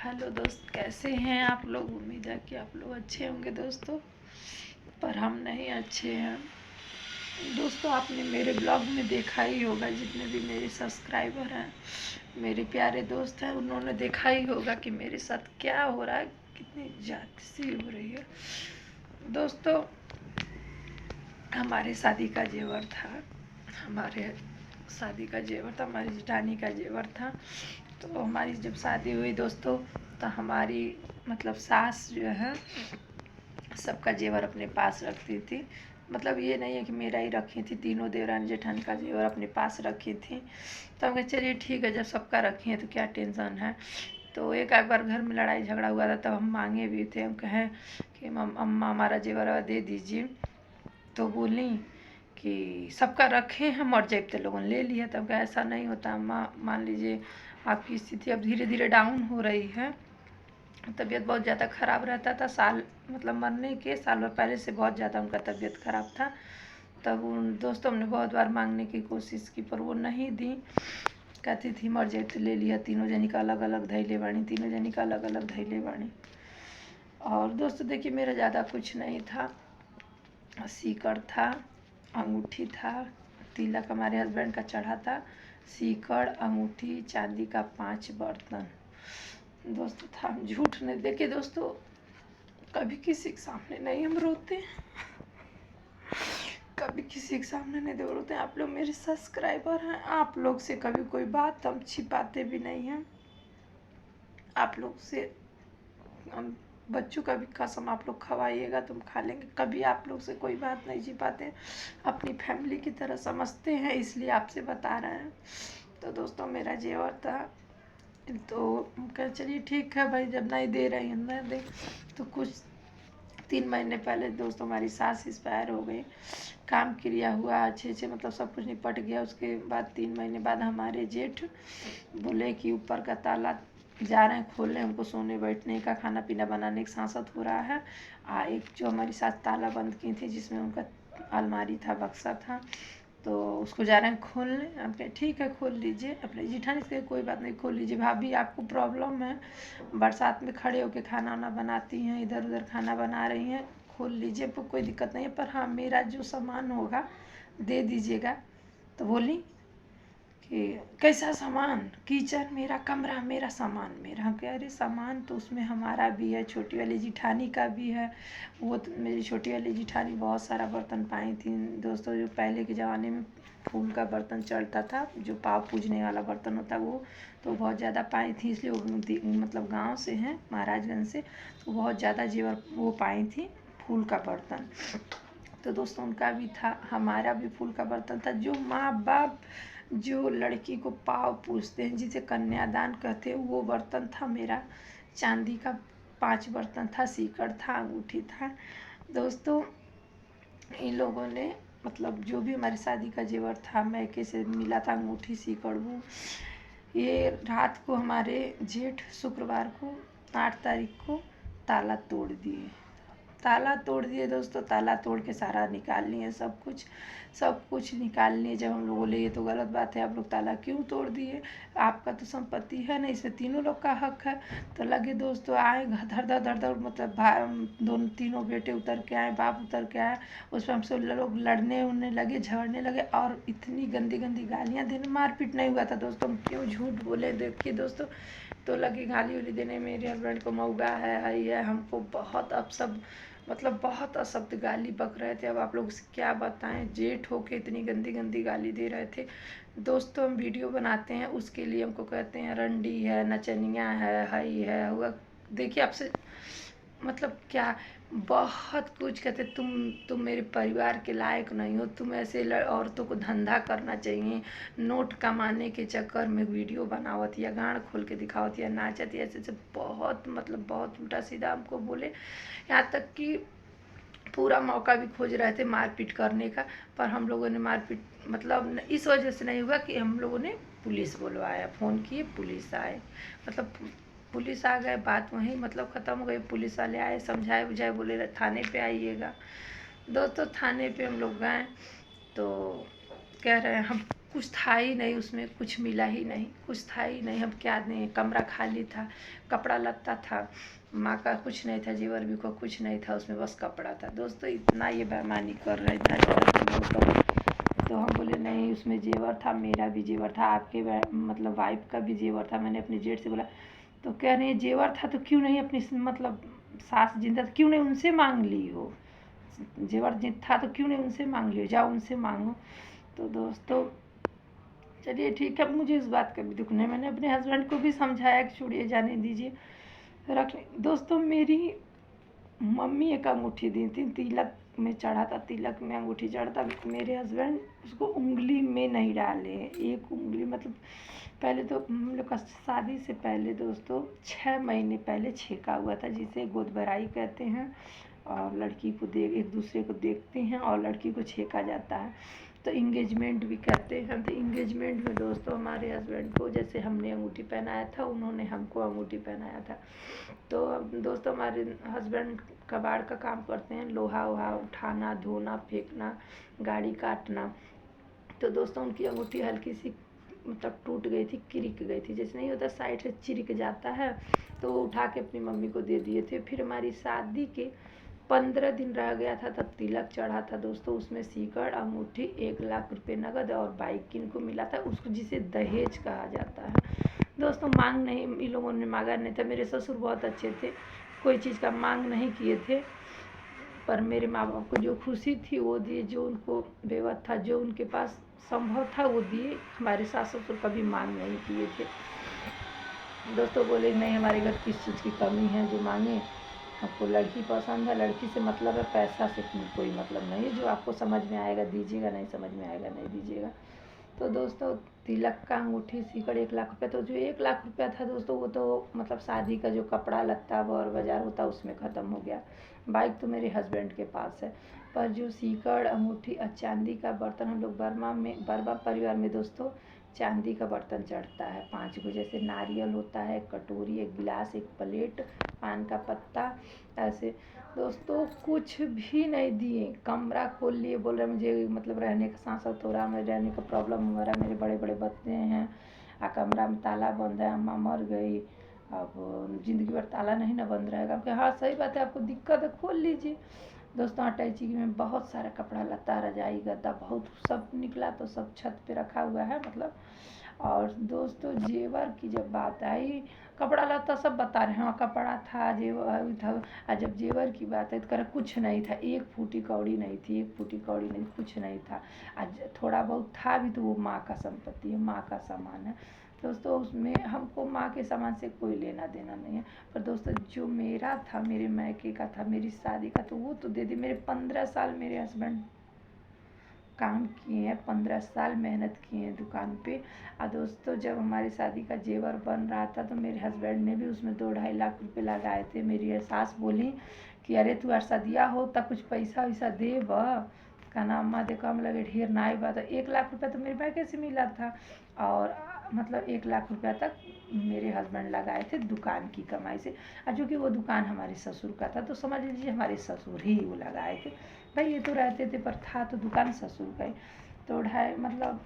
Hello दोस्त, कैसे हैं आप लोग। उम्मीद है कि आप लोग अच्छे होंगे दोस्तों, पर हम नहीं अच्छे हैं दोस्तों। आपने मेरे ब्लॉग में देखा ही होगा, जितने भी मेरे सब्सक्राइबर हैं, मेरे प्यारे दोस्त हैं, उन्होंने देखा ही होगा कि मेरे साथ क्या हो रहा है, कितनी जाती हो रही है दोस्तों। हमारे शादी का जेवर था, हमारे शादी का जेवर था, हमारी जेठानी का जेवर था। तो हमारी जब शादी हुई दोस्तों, तो हमारी मतलब सास जो है सबका जेवर अपने पास रखती थी। मतलब ये नहीं है कि मेरा ही रखी थी, तीनों देवरानी जेठानी का जेवर अपने पास रखी थी। तो हम कहे चलिए ठीक है, जब सबका रखी है तो क्या टेंशन है। तो एक बार घर में लड़ाई झगड़ा हुआ था, तब हम मांगे भी थे, हम कहें कि अम्मा हमारा जेवर दे दीजिए। तो बोली कि सबका रखे हम और जब लोगों ने ले लिया। तब ऐसा नहीं होता अम्मा, मान लीजिए आपकी स्थिति अब धीरे धीरे डाउन हो रही है, तबीयत बहुत ज़्यादा ख़राब रहता था। साल मतलब मरने के साल भर पहले से बहुत ज़्यादा उनका तबीयत ख़राब था। तब उन दोस्तों ने बहुत बार मांगने की कोशिश की, पर वो नहीं दी। कहती थी मर जाए तो ले लिया, तीनों जनी का अलग अलग धैले बाणी, तीनों जनी का अलग अलग धैले बाणी। और दोस्तों देखिए, मेरा ज़्यादा कुछ नहीं था, सीकड़ था, अंगूठी था, तिलक हमारे हस्बैंड का चढ़ा था, सीकड़, अंगूठी, चांदी का 5 बर्तन दोस्तों था। हम झूठ नहीं, देखिए दोस्तों, कभी किसी के सामने नहीं हम रोते, कभी किसी के सामने नहीं रोते। आप लोग मेरे सब्सक्राइबर हैं, आप लोग से कभी कोई बात हम छिपाते भी नहीं हैं। आप लोग से हम बच्चों का भी कसम आप लोग खवाइएगा तो हम खा लेंगे। कभी आप लोग से कोई बात नहीं छिपाते, अपनी फैमिली की तरह समझते हैं, इसलिए आपसे बता रहे हैं। तो दोस्तों मेरा जेवर था, तो कह चलिए ठीक है भाई, जब नहीं दे रही हैं ना दे। तो कुछ 3 महीने पहले दोस्तों हमारी सास एक्सपायर हो गई। काम क्रिया हुआ अच्छे से, मतलब सब कुछ निपट गया। उसके बाद 3 महीने बाद हमारे जेठ बोले कि ऊपर का ताला जा रहे हैं खोलने, हमको सोने बैठने का, खाना पीना बनाने का सांसत हो रहा है। एक जो हमारी सास ताला बंद की थी, जिसमें उनका अलमारी था, बक्सा था, तो उसको जा रहे हैं खोलने। हम कहे ठीक है खोल लीजिए। अपने जेठानी से कोई बात नहीं, खोल लीजिए भाभी, आपको प्रॉब्लम है, बरसात में खड़े होकर खाना वाना बनाती हैं, इधर उधर खाना बना रही हैं, खोल लीजिए, आपको कोई दिक्कत नहीं है, पर हाँ मेरा जो सामान होगा दे दीजिएगा। तो बोली कि कैसा सामान, किचन मेरा, कमरा मेरा, सामान मेरा। हम कह अरे सामान तो उसमें हमारा भी है, छोटी वाली जिठानी का भी है। वो तो मेरी छोटी वाली जिठानी बहुत सारा बर्तन पाई थी दोस्तों। जो पहले के ज़माने में फूल का बर्तन चढ़ता था, जो पाव पूजने वाला बर्तन होता वो, तो बहुत ज़्यादा पाई थी, इसलिए वो मतलब गांव से हैं, महाराजगंज से, तो बहुत ज़्यादा जेवर वो पाई थी, फूल का बर्तन। तो दोस्तों उनका भी था, हमारा भी फूल का बर्तन था। जो माँ बाप जो लड़की को पाव पूजते हैं, जिसे कन्यादान कहते हैं, वो बर्तन था मेरा। चांदी का 5 बर्तन था, सीकड़ था, अंगूठी था दोस्तों। इन लोगों ने मतलब जो भी हमारी शादी का जेवर था, मैके से मिला था, अंगूठी, सीकड़, वो ये रात को हमारे जेठ शुक्रवार को 8 तारीख को ताला तोड़ दिए। ताला तोड़ दिए दोस्तों, ताला तोड़ के सारा निकाल लिए, सब कुछ निकाल लिए। जब हम लोग बोले ये तो गलत बात है, आप लोग ताला क्यों तोड़ दिए, आपका तो संपत्ति है ना, इसमें तीनों लोग का हक है। तो लगे दोस्तों आए, धर धर धर धर, मतलब दोनों तीनों बेटे उतर के आए, बाप उतर के आए, उस पर हमसे लोग लड़ने उड़ने लगे, झगड़ने लगे, और इतनी गंदी गंदी गालियाँ देने। मारपीट नहीं हुआ था दोस्तों, हम क्यों झूठ बोले। देखिए दोस्तों, तो लगे गाली उली देने, मेरे हस्बैंड को मऊगा है, हमको बहुत अब सब मतलब बहुत अशब्द गाली बक रहे थे। अब आप लोग से क्या बताएं, जेठ होके इतनी गंदी गंदी गाली दे रहे थे दोस्तों। हम वीडियो बनाते हैं उसके लिए हमको कहते हैं रंडी है, नचनिया है, हई है, हुआ। देखिए आपसे मतलब क्या बहुत कुछ कहते, तुम मेरे परिवार के लायक नहीं हो, तुम ऐसे औरतों को धंधा करना चाहिए, नोट कमाने के चक्कर में वीडियो बनावत या गाड़ खोल के दिखावत या नाचत, ऐसे ऐसे बहुत मतलब बहुत उल्टा सीधा हमको बोले। यहाँ तक कि पूरा मौका भी खोज रहे थे मारपीट करने का, पर हम लोगों ने मारपीट मतलब इस वजह से नहीं हुआ कि हम लोगों ने पुलिस बुलवाया, फ़ोन किए, पुलिस आए, मतलब पुलिस आ गए, बात वहीं मतलब ख़त्म हो गई। पुलिस वाले आए, समझाए बुझाए, बोले थाने पे आइएगा। दोस्तों थाने पे हम लोग गए, तो कह रहे हैं हम कुछ था ही नहीं उसमें, कुछ मिला ही नहीं, कुछ था ही नहीं। हम क्या दें, कमरा खाली था, कपड़ा लत्ता था, माँ का कुछ नहीं था, जेवर भी को कुछ नहीं था उसमें, बस कपड़ा था। दोस्तों इतना ये बेईमानी कर रहे, इतना कर। तो हम बोले नहीं, उसमें जेवर था, मेरा भी जेवर था, आपके मतलब वाइफ का भी जेवर था। मैंने अपने जेठ से बोला, तो कह रहे जेवर था तो क्यों नहीं अपनी मतलब सास जिंदा क्यों नहीं उनसे मांग ली हो, जेवर था तो क्यों नहीं उनसे मांग लियो, जाओ उनसे मांगो। तो दोस्तों चलिए ठीक है, मुझे इस बात का भी दुख नहीं, मैंने अपने हस्बैंड को भी समझाया कि छोड़िए, जाने दीजिए, रख। दोस्तों मेरी मम्मी एक अंगूठी दी थी, तिलक में चढ़ा था, तिलक में अंगूठी चढ़ता, मेरे हस्बैंड उसको उंगली में नहीं डाले, एक उंगली मतलब पहले तो हम लोग का शादी से पहले दोस्तों 6 महीने पहले छेका हुआ था, जिसे गोद भराई कहते हैं, और लड़की को एक दूसरे को देखते हैं और लड़की को छेका जाता है, तो इंगेजमेंट भी करते हैं। तो इंगेजमेंट में दोस्तों हमारे हस्बैंड को जैसे हमने अंगूठी पहनाया था, उन्होंने हमको अंगूठी पहनाया था। तो दोस्तों हमारे हस्बैंड कबाड़ का काम करते हैं, लोहा वोहा उठाना, धोना, फेंकना, गाड़ी काटना। तो दोस्तों उनकी अंगूठी हल्की सी मतलब टूट गई थी, किरिक गई थी, जैसे नहीं होता साइड से चिरिक जाता है, तो वो उठा के अपनी मम्मी को दे दिए थे। फिर हमारी शादी के 15 दिन रह गया था तब तिलक चढ़ा था दोस्तों, उसमें सीकड़, अंगूठी, 1 लाख रुपए नगद और बाइक किनको मिला था, उसको जिसे दहेज कहा जाता है। दोस्तों मांग नहीं, इन लोगों ने मांगा नहीं था, मेरे ससुर बहुत अच्छे थे, कोई चीज़ का मांग नहीं किए थे, पर मेरे माँ बाप को जो खुशी थी वो दिए, जो उनको बेवत था, जो उनके पास संभव था वो दिए। हमारे सास ससुर कभी मांग नहीं किए थे। दोस्तों बोले नहीं हमारे घर किस चीज़ की कमी है जो मांगे, आपको लड़की पसंद है, लड़की से मतलब है, पैसा से कोई मतलब नहीं है, जो आपको समझ में आएगा दीजिएगा, नहीं समझ में आएगा नहीं दीजिएगा। तो दोस्तों तिलक का अंगूठी सीकड़ 1 लाख रुपये, तो जो 1 लाख रुपया था दोस्तों वो तो मतलब शादी का जो कपड़ा लत्ता और बाजार होता उसमें ख़त्म हो गया। बाइक तो मेरे हस्बैंड के पास है, पर जो सीकड़, अंगूठी और चांदी का बर्तन, हम लोग बर्मा परिवार में दोस्तों चांदी का बर्तन चढ़ता है 5 गो, जैसे नारियल होता है, कटोरी, एक गिलास, एक प्लेट, पान का पत्ता, ऐसे। दोस्तों कुछ भी नहीं दिए, कमरा खोल लिए, बोल रहे मुझे मतलब रहने का सांसत हो रहा, मैं रहने का प्रॉब्लम हो रहा, मेरे बड़े बड़े बच्चे हैं, कमरा में ताला बंद है, अम्मा मर गई, अब ज़िंदगी भर ताला नहीं ना बंद रहेगा। हम कहे हाँ सही बात है, आपको दिक्कत है खोल लीजिए। दोस्तों अटैची में बहुत सारा कपड़ा लत्ता, रजाई, गद्दा, बहुत सब निकला, तो सब छत पे रखा हुआ है मतलब। और दोस्तों जेवर की जब बात आई, कपड़ा लत्ता सब बता रहे हैं, हाँ कपड़ा था, जेवर था, और जब जेवर की बात आई तो कह कुछ नहीं था, 1 फूटी कौड़ी नहीं थी, 1 फूटी कौड़ी नहीं, कुछ नहीं था। आज थोड़ा बहुत था भी तो वो माँ का संपत्ति है, माँ का सामान है दोस्तों, उसमें हमको माँ के सामान से कोई लेना देना नहीं है। पर दोस्तों जो मेरा था, मेरे मायके का था, मेरी शादी का, तो वो तो दे दी। मेरे 15 साल मेरे हस्बैंड काम किए हैं, 15 साल मेहनत किए हैं दुकान पे। और दोस्तों जब हमारी शादी का जेवर बन रहा था तो मेरे हस्बैंड ने भी उसमें 2-2.5 लाख रुपए लगाए थे। मेरी सास बोली कि अरे तू ऐसा दिया हो तब कुछ पैसा वैसा दे का नाम अम्मा देखो, हम लगे ढेर ना ही बात है, 1 लाख रुपया तो मेरे भाई कैसे मिला था, और मतलब 1 लाख रुपया तक मेरे हस्बैंड लगाए थे दुकान की कमाई से। और जो कि वो दुकान हमारे ससुर का था, तो समझ लीजिए हमारे ससुर ही वो लगाए थे। भाई ये तो रहते थे पर था तो दुकान ससुर का ही। तो ढाई मतलब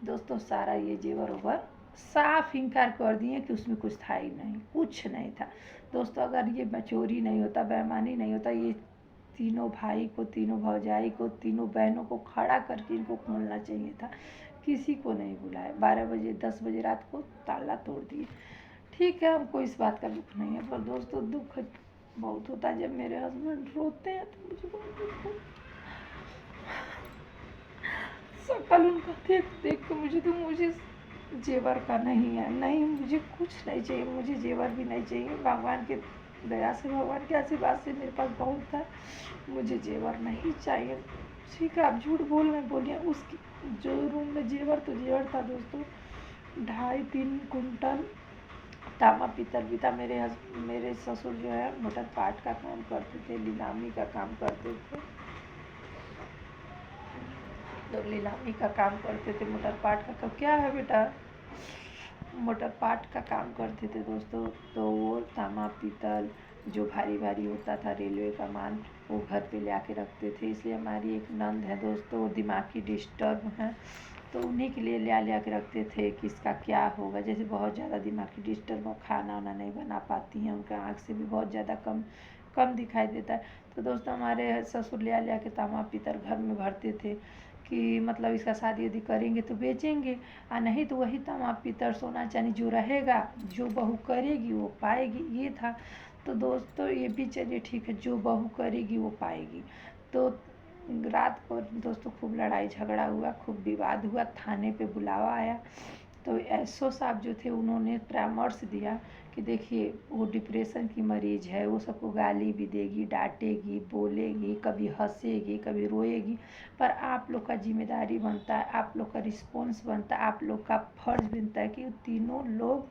दोस्तों सारा ये जेवर ओवर साफ इनकार कर दिए कि उसमें कुछ था ही नहीं, कुछ नहीं था। दोस्तों अगर ये चोरी नहीं होता, बेईमानी नहीं होता, ये तीनों भाई को, तीनों भौजाई को, तीनों बहनों को खड़ा करके इनको खोलना चाहिए था, किसी को नहीं बुलाया। 12 बजे 10 बजे रात को ताला तोड़ दिए। ठीक है हमको इस बात का दुख नहीं है, पर दोस्तों दुख बहुत होता है जब मेरे हस्बैंड रोते हैं तो मुझे बहुत दुख होता है। शकल उनका देख देख के मुझे जेवर का नहीं है, नहीं मुझे कुछ नहीं चाहिए, मुझे जेवर भी नहीं चाहिए। भगवान के दया से, भगवान के आशीर्वाद से मेरे पास बहुत है, मुझे जेवर नहीं चाहिए। ठीक है आप झूठ बोल रहे बोलिए, उसकी जो रूम में जेवर तो जेवर था दोस्तों 2.5-3 कुंटल तांबा पीतल भी था। मेरे ससुर जो है मोटर पाट का काम करते थे, नीलामी का काम करते थे, तो नीलामी का काम करते थे, मोटर पाट का क्या है बेटा, मोटर पाट का काम करते थे दोस्तों। तो वो तांबा पीतल जो भारी भारी होता था रेलवे का माल, वो घर पे ले आके रखते थे। इसलिए हमारी एक नंद है दोस्तों, वो दिमागी डिस्टर्ब है, तो उन्हीं के लिए ले के रखते थे कि इसका क्या होगा। जैसे बहुत ज़्यादा दिमागी डिस्टर्ब हो, खाना वाना नहीं बना पाती हैं, उनका आँख से भी बहुत ज़्यादा कम कम दिखाई देता है। तो दोस्तों हमारे ससुर ले के तांबा पीतल घर में भरते थे कि मतलब इसका शादी यदि करेंगे तो बेचेंगे, और नहीं तो वही तांबा पीतल सोना चांदी जो रहेगा, जो बहू करेगी वो पाएगी, ये था। तो दोस्तों ये भी चलिए ठीक है, जो बहू करेगी वो पाएगी। तो रात को दोस्तों खूब लड़ाई झगड़ा हुआ, खूब विवाद हुआ, थाने पे बुलावा आया। तो एसओ साहब जो थे उन्होंने परामर्श दिया कि देखिए वो डिप्रेशन की मरीज़ है, वो सबको गाली भी देगी, डांटेगी, बोलेगी, कभी हंसेगी, कभी रोएगी, पर आप लोग का जिम्मेदारी बनता है, आप लोग का रिस्पॉन्स बनता है, आप लोग का फर्ज बनता है कि तीनों लोग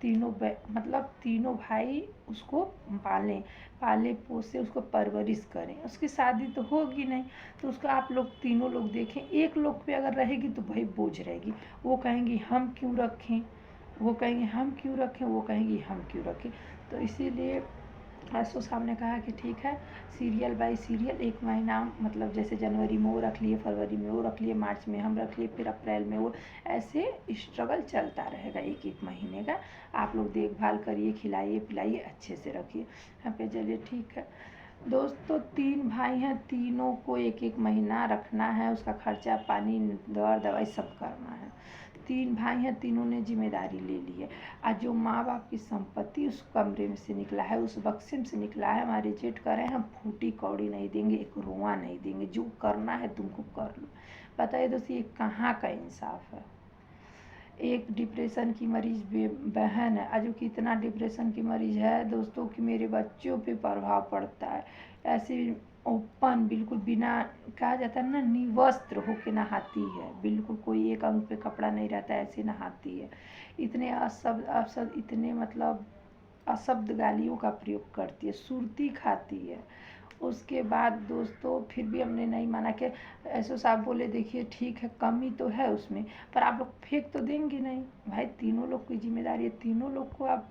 मतलब तीनों भाई उसको पाले पोसे, उसको परवरिश करें। उसकी शादी तो होगी नहीं, तो उसको आप लोग तीनों लोग देखें। एक लोग पे अगर रहेगी तो भाई बोझ रहेगी, वो कहेंगी हम क्यों रखें, वो कहेंगे हम क्यों रखें, वो कहेंगी हम क्यों रखें। तो इसीलिए एसओ साहब ने कहा कि ठीक है, सीरियल बाय सीरियल एक महीना, मतलब जैसे जनवरी में वो रख लिए, फरवरी में वो रख लिए, मार्च में हम रख लिए, फिर अप्रैल में वो, ऐसे स्ट्रगल चलता रहेगा एक एक महीने का। आप लोग देखभाल करिए, खिलाइए पिलाइए, अच्छे से रखिए। यहाँ पे चलिए ठीक है दोस्तों, 3 भाई हैं, तीनों को एक एक महीना रखना है, उसका खर्चा पानी दवाई सब करना है। 3 भाई हैं, तीनों ने जिम्मेदारी ले ली है। आज जो माँ बाप की संपत्ति उस कमरे में से निकला है, उस बक्से में से निकला है, हमारे जेठ कह रहे हैं हम फूटी कौड़ी नहीं देंगे, एक रुआ नहीं देंगे, जो करना है तुमको कर लो। बताइए दोस्तों ये कहाँ का इंसाफ है। एक डिप्रेशन की मरीज बहन है, आज कितना डिप्रेशन की मरीज है दोस्तों कि मेरे बच्चों पे प्रभाव पड़ता है। ऐसे ओपन बिल्कुल बिना, कहा जाता है ना, निवस्त्र होके नहाती है, बिल्कुल कोई एक अंग पे कपड़ा नहीं रहता है, ऐसे नहाती है। इतने अशब्द इतने मतलब अशब्द गालियों का प्रयोग करती है, सुरती खाती है। उसके बाद दोस्तों फिर भी हमने नहीं माना कि एसओ साहब बोले देखिए ठीक है कमी तो है उसमें, पर आप लोग फेंक तो देंगे नहीं भाई, तीनों लोग की जिम्मेदारी है, तीनों लोग को आप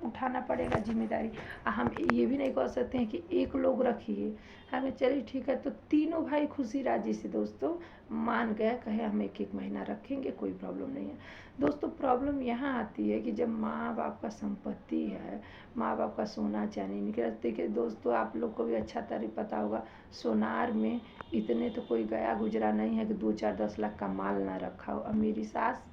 उठाना पड़ेगा जिम्मेदारी। हम ये भी नहीं कह सकते हैं कि एक लोग रखिए, हमें चलिए ठीक है, तो तीनों भाई खुशी राजी से दोस्तों मान गए, कहे हम एक एक महीना रखेंगे, कोई प्रॉब्लम नहीं है। दोस्तों प्रॉब्लम यहाँ आती है कि जब माँ बाप का संपत्ति है, माँ बाप का सोना चांदी निकल, देखिए दोस्तों आप लोग को भी अच्छा तरह पता होगा, सोनार में इतने तो कोई गया गुजरा नहीं है कि 2-4-10 लाख का माल ना रखा हो। अब मेरी सास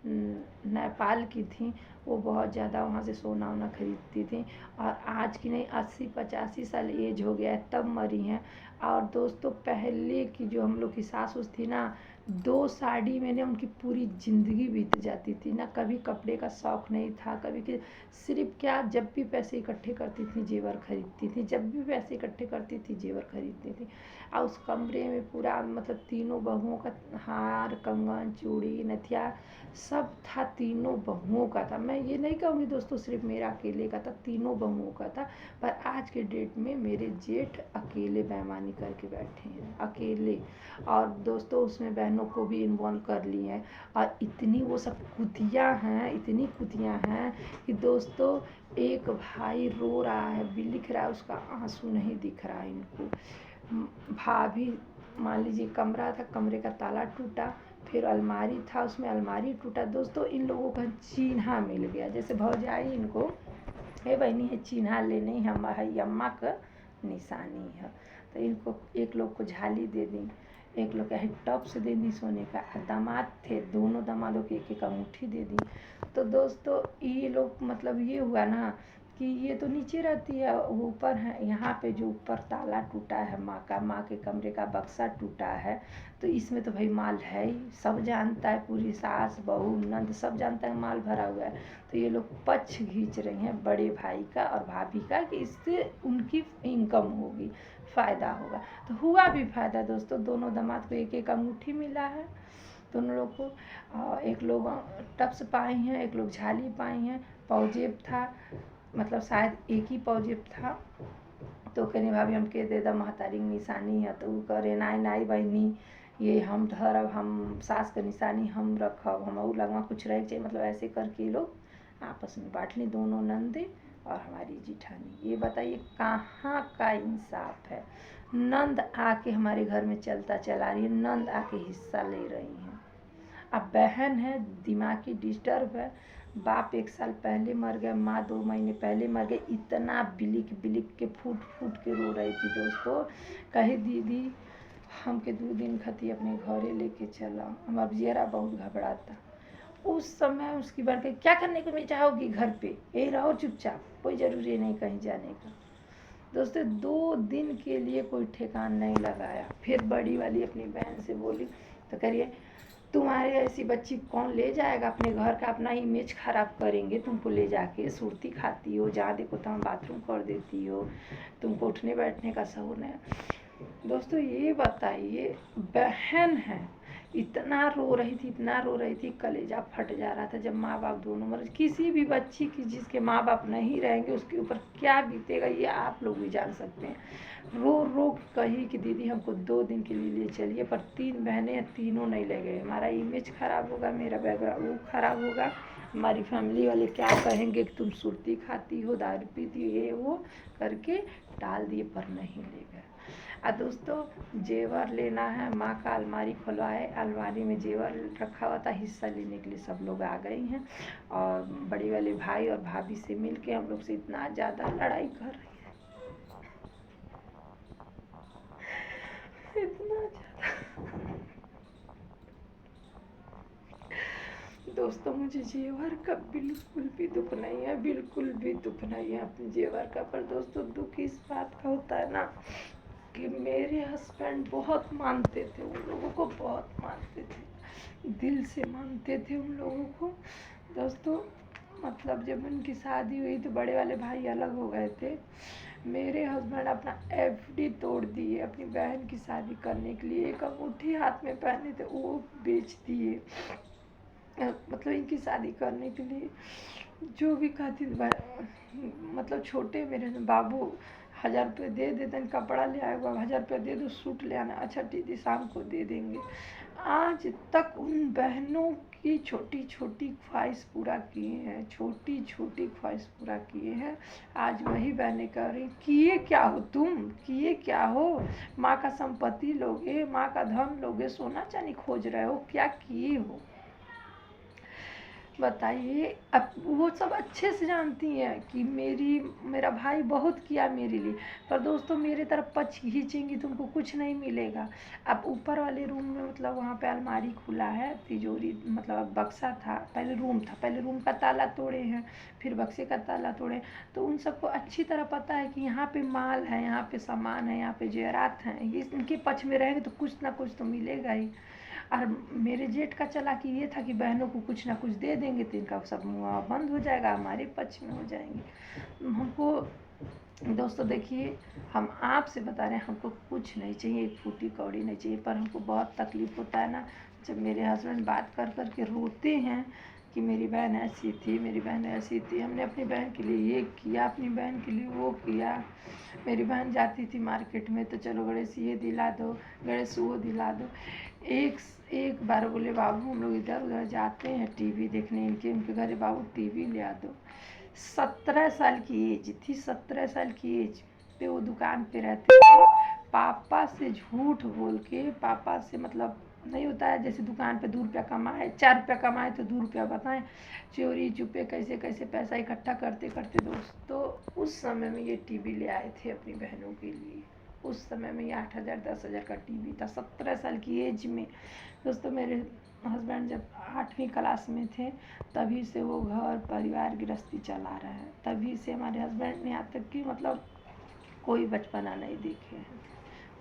नेपाल की थी, वो बहुत ज़्यादा वहाँ से सोना वोना खरीदती थी, और आज की नहीं 80-85 साल एज हो गया है तब मरी हैं। और दोस्तों पहले की जो हम लोग की सास उस थी ना, 2 साड़ी में ने उनकी पूरी ज़िंदगी बीत जाती थी ना, कभी कपड़े का शौक़ नहीं था, कभी कि सिर्फ क्या, जब भी पैसे इकट्ठे करती थी जेवर खरीदती थी, जब भी पैसे इकट्ठे करती थी जेवर खरीदती थी। और उस कमरे में पूरा मतलब तीनों बहुओं का हार कंगन चूड़ी नथिया सब था, तीनों बहुओं का था। मैं ये नहीं कहूँगी दोस्तों सिर्फ मेरा अकेले का था, तीनों बहुओं का था। पर आज के डेट में मेरे जेठ अकेले बेईमानी करके बैठे हैं, अकेले। और दोस्तों उसमें बहनों को भी इन्वॉल्व कर लिए हैं, और इतनी वो सब कुतिया हैं, इतनी कुतिया हैं कि दोस्तों एक भाई रो रहा है, बिलख रहा है, उसका आंसू नहीं दिख रहा है इनको। भाभी मान लीजिए कमरा था, कमरे का ताला टूटा, फिर अलमारी था, उसमें अलमारी टूटा। दोस्तों इन लोगों का चिन्हा मिल गया, जैसे भौजाई इनको हे बहनी है चिन्हा ले नहीं, हम अम्मा का निशानी है। तो इनको एक लोग को झाली दे दी, एक लोग का टॉप्स दे दी सोने का, दामाद थे, दोनों दामादों की एक एक अंगूठी दे दी। तो दोस्तों ये लोग मतलब ये हुआ ना कि ये तो नीचे रहती है, वो ऊपर है। यहाँ पे जो ऊपर ताला टूटा है माँ के कमरे का बक्सा टूटा है, तो इसमें तो भाई माल है ही, सब जानता है, पूरी सास बहू नंद सब जानता है माल भरा हुआ है। तो ये लोग पक्ष खींच रही हैं बड़े भाई का और भाभी का कि इससे उनकी इनकम होगी, फ़ायदा होगा। तो हुआ भी फ़ायदा दोस्तों, दोनों दामाद को एक एक अंगूठी मिला है दोनों लोग को। एक लोग टप्स पाई हैं, एक लोग झाली पाई हैं, पौजेब था, मतलब शायद एक ही पौजेब था। तो कहने भाभी हम के दे दा महतारी निशानी है, तो वो करे नाई नाई बहनी ये हम धरब, हम सास का निशानी हम रखब, हम और लगवा कुछ रह चाहिए, मतलब ऐसे करके लोग आपस में बांट ली, दोनों नंदे और हमारी जिठानी। ये बताइए कहाँ का इंसाफ है। नंद आके हमारे घर में चलता चला रही है, नंद आके हिस्सा ले रही हैं। अब बहन है दिमागी डिस्टर्ब है, बाप 1 साल पहले मर गया, माँ 2 महीने पहले मर गए, इतना बिलिक बिलिक के फूट फूट के रो रही थी दोस्तों। कही दीदी हमके 2 दिन खती अपने घरे लेके चला, हम अब जरा बहुत घबराता। उस समय उसकी बढ़ के क्या करने को मैं चाहोगी, घर पे यही रहो चुपचाप, कोई ज़रूरी नहीं कहीं जाने का। दोस्तों 2 दिन के लिए कोई ठिकान नहीं लगाया। फिर बड़ी वाली अपनी बहन से बोली तो करिए तुम्हारे ऐसी बच्ची कौन ले जाएगा अपने घर का, अपना इमेज खराब करेंगे तुमको ले जाके, सुरती खाती हो, जहाँ देखो तहाँ बाथरूम कर देती हो, तुमको उठने बैठने का शऊर नहीं। दोस्तों ये बताइए, बहन है, इतना रो रही थी, इतना रो रही थी, कलेजा फट जा रहा था। जब माँ बाप दोनों मर, किसी भी बच्ची की जिसके माँ बाप नहीं रहेंगे उसके ऊपर क्या बीतेगा ये आप लोग भी जान सकते हैं। रो रो कही कि दीदी हमको 2 दिन के लिए ले चलिए, पर 3 बहनें, तीनों नहीं ले गए। हमारा इमेज खराब होगा, मेरा बैकग्राउंड वो खराब होगा, हमारी फैमिली वाले क्या कहेंगे कि तुम सुरती खाती हो, दारू पीती हो, ये वो करके टाल दिए, पर नहीं ले गए। दोस्तों जेवर लेना है, माँ का अलमारी खुलवाए, अलमारी में जेवर रखा हुआ था, हिस्सा लेने के लिए सब लोग आ गए हैं। और बड़ी वाले भाई और भाभी से मिलके हम लोग से इतना ज़्यादा लड़ाई कर रही है, इतना ज़्यादा। दोस्तों मुझे जेवर का बिल्कुल भी दुख नहीं है, बिल्कुल भी दुख नहीं है अपने जेवर का। पर दोस्तों दुख इस बात का होता है ना कि मेरे हस्बैंड बहुत मानते थे, उन लोगों को बहुत मानते थे, दिल से मानते थे उन लोगों को। दोस्तों मतलब जब उनकी शादी हुई तो बड़े वाले भाई अलग हो गए थे। मेरे हस्बैंड अपना एफडी तोड़ दिए अपनी बहन की शादी करने के लिए। एक अंगूठी हाथ में पहने थे वो बेच दिए, मतलब इनकी शादी करने के लिए। जो भी कहती मतलब छोटे मेरे बाबू 1000 रुपये दे देते, कपड़ा ले आएगा, 1000 रुपये दे दो, सूट ले आना, अच्छा दीदी शाम को दे देंगे। आज तक उन बहनों की छोटी छोटी ख्वाहिश पूरा किए हैं, छोटी छोटी ख्वाहिश पूरा किए हैं। आज वही बहनें कह रही किए क्या हो तुम, किए क्या हो, माँ का संपत्ति लोगे, माँ का धन लोगे, सोना चांदी खोज रहे हो, क्या किए हो बताइए। अब वो सब अच्छे से जानती हैं कि मेरा भाई बहुत किया मेरे लिए, पर दोस्तों मेरे तरफ पछ खींचेंगी तो उनको कुछ नहीं मिलेगा। अब ऊपर वाले रूम में मतलब वहाँ पे अलमारी खुला है, तिजोरी मतलब बक्सा था, पहले रूम था, पहले रूम का ताला तोड़े हैं, फिर बक्से का ताला तोड़े। तो उन सबको अच्छी तरह पता है कि यहाँ पे माल है, यहाँ पे सामान है, यहाँ पे जेवरात हैं, ये इनके पक्ष में रहेंगे तो कुछ ना कुछ तो मिलेगा ही। और मेरे जेठ का चालाकी ये था कि बहनों को कुछ ना कुछ दे देंगे तो इनका सब मुँह बंद हो जाएगा, हमारे पक्ष में हो जाएंगे। हमको दोस्तों देखिए, हम आपसे बता रहे हैं हमको कुछ नहीं चाहिए, एक फूटी कौड़ी नहीं चाहिए, पर हमको बहुत तकलीफ़ होता है ना जब मेरे हस्बैंड बात कर कर के रोते हैं कि मेरी बहन ऐसी थी, मेरी बहन ऐसी थी, हमने अपनी बहन के लिए ये किया, अपनी बहन के लिए वो किया। मेरी बहन जाती थी मार्केट में तो चलो गणेश ये दिला दो, गणेश वो दिला दो। एक एक बार बोले बाबू हम लोग इधर उधर जाते हैं टीवी देखने, उनके घर बाबू टीवी ले आ दो। 17 साल की एज थी, 17 साल की एज पे वो दुकान पे रहते थे। पापा से झूठ बोल के, पापा से मतलब नहीं होता है जैसे दुकान पे 2 रुपया कमाए, 4 रुपया कमाए तो 2 रुपया बताएं, चोरी चुपे कैसे कैसे पैसा इकट्ठा करते करते दोस्तों उस समय में ये टीवी ले आए थे अपनी बहनों के लिए। उस समय में ये 8,000 10,000 का टीवी था, 17 साल की एज में। दोस्तों मेरे हस्बैंड जब 8वीं क्लास में थे तभी से वो घर परिवार गृहस्थी चला रहे हैं, तभी से हमारे हस्बैंड ने यहाँ तक कि मतलब कोई बचपना नहीं देखे हैं,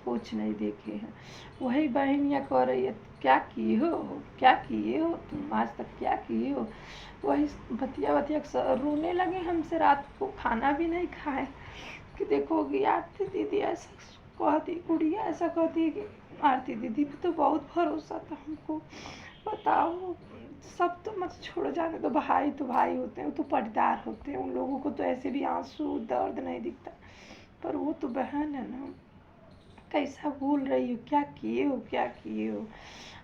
कुछ नहीं देखे हैं। वही बहनियाँ कह रही है क्या किए हो, क्या किए हो तुम, आज तक क्या किए हो। वही बतिया बतिया रोने लगे हमसे, रात को खाना भी नहीं खाए कि देखोगी आरती दीदी ऐसा कहती, गुड़िया ऐसा कहती है कि आरती दीदी पे तो बहुत भरोसा था हमको, बताओ सब तो मत छोड़ जाने दो, भाई तो भाई होते हैं, वो तो पर्दार होते हैं, उन लोगों को तो ऐसे भी आंसू दर्द नहीं दिखता, पर वो तो बहन है ना, कैसा भूल रही हो, क्या किए हो, क्या किए हो।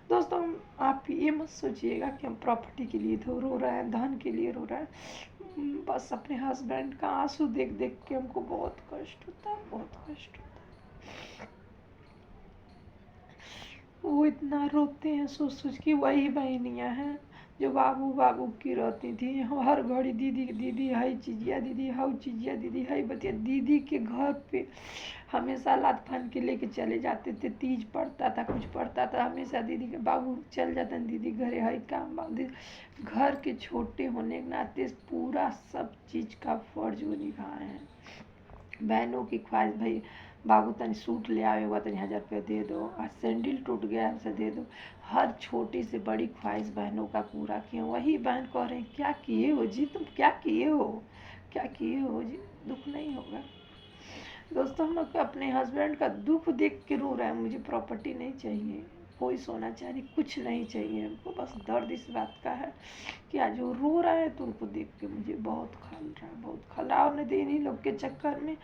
दोस्तों आप ये मत सोचिएगा कि हम प्रॉपर्टी के लिए तो रो रहे हैं, धन के लिए रो रहे हैं, बस अपने हस्बैंड का आंसू देख देख के हमको बहुत कष्ट होता है, बहुत कष्ट होता है। वो इतना रोते हैं सोच सोच कि वही बहनियाँ हैं जो बाबू बाबू की रहती थी। हर घड़ी दीदी दीदी हाई चीजिया दीदी हाउ चीजिया दीदी हाई बतिया। दीदी के घर पे हमेशा लात फान के लेके चले जाते थे। तीज पड़ता था कुछ पड़ता था हमेशा दीदी के बाबू चल जाते हैं दीदी घरे हाई काम दीदी। घर के छोटे होने के नाते पूरा सब चीज़ का फर्ज वो निभाए हैं। बहनों की ख्वाहिश भाई बाबू तनी सूट ले आए हुआ तनी 1000 रुपया दे दो। आज सैंडल टूट गया हमसे दे दो। हर छोटी से बड़ी ख्वाहिश बहनों का पूरा किए। वही बहन कह रहे हैं क्या किए हो जी तुम क्या किए हो क्या किए हो जी। दुख नहीं होगा दोस्तों। हम लोग अपने हस्बैंड का दुख देख के रो रहे हैं। मुझे प्रॉपर्टी नहीं चाहिए कोई सोना चांदी कुछ नहीं चाहिए हमको। बस दर्द इस बात का है कि आज वो रो रहा है तो उनको देख के मुझे बहुत खल रहा है बहुत खलाव ने दे इन्हीं लोग के चक्कर में।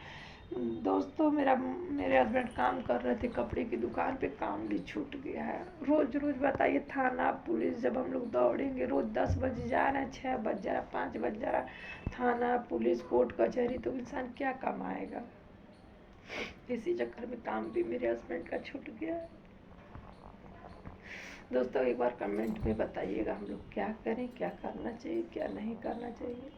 दोस्तों मेरे हस्बैंड काम कर रहे थे कपड़े की दुकान पे। काम भी छूट गया है। रोज़ रोज़ बताइए थाना पुलिस जब हम लोग दौड़ेंगे रोज़ 10 बजे जा रहे हैं 6 बज जा रहा 5 बज जा रहा। थाना पुलिस कोर्ट कचहरी तो इंसान क्या कमाएगा। इसी चक्कर में काम भी मेरे हस्बैंड का छूट गया है। दोस्तों एक बार कमेंट में बताइएगा हम लोग क्या करें क्या करना चाहिए क्या नहीं करना चाहिए।